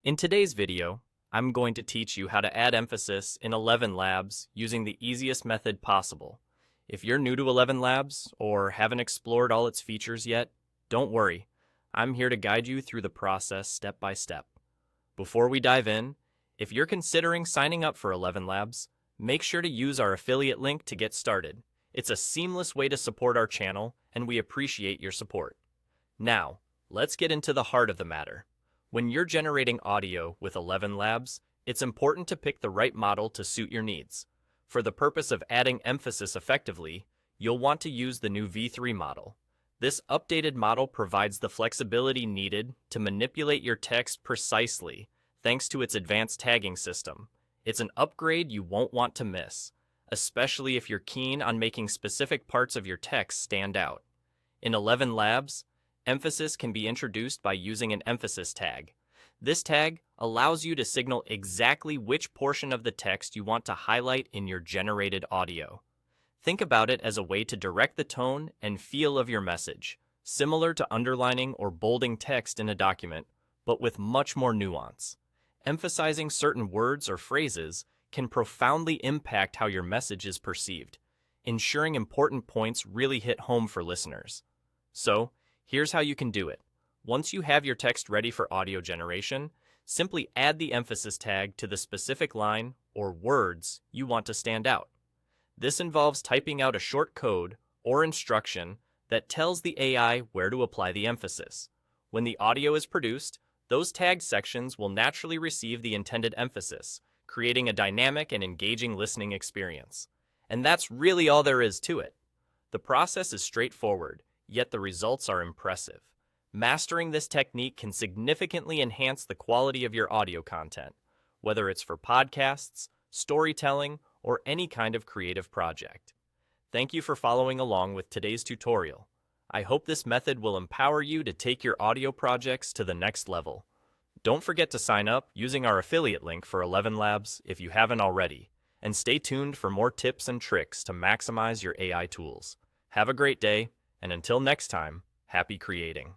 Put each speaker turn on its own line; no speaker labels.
In today's video, I'm going to teach you how to add emphasis in ElevenLabs using the easiest method possible. If you're new to ElevenLabs or haven't explored all its features yet, don't worry. I'm here to guide you through the process step by step. Before we dive in, if you're considering signing up for ElevenLabs, make sure to use our affiliate link to get started. It's a seamless way to support our channel, and we appreciate your support. Now, let's get into the heart of the matter. When you're generating audio with ElevenLabs, it's important to pick the right model to suit your needs. For the purpose of adding emphasis effectively, you'll want to use the new V3 model. This updated model provides the flexibility needed to manipulate your text precisely, thanks to its advanced tagging system. It's an upgrade you won't want to miss, especially if you're keen on making specific parts of your text stand out. In ElevenLabs, emphasis can be introduced by using an emphasis tag. This tag allows you to signal exactly which portion of the text you want to highlight in your generated audio. Think about it as a way to direct the tone and feel of your message, similar to underlining or bolding text in a document, but with much more nuance. Emphasizing certain words or phrases can profoundly impact how your message is perceived, ensuring important points really hit home for listeners. So, here's how you can do it. Once you have your text ready for audio generation, simply add the emphasis tag to the specific line or words you want to stand out. This involves typing out a short code or instruction that tells the AI where to apply the emphasis. When the audio is produced, those tagged sections will naturally receive the intended emphasis, creating a dynamic and engaging listening experience. And that's really all there is to it. The process is straightforward, yet the results are impressive. Mastering this technique can significantly enhance the quality of your audio content, whether it's for podcasts, storytelling, or any kind of creative project. Thank you for following along with today's tutorial. I hope this method will empower you to take your audio projects to the next level. Don't forget to sign up using our affiliate link for ElevenLabs if you haven't already, and stay tuned for more tips and tricks to maximize your AI tools. Have a great day, and until next time, happy creating.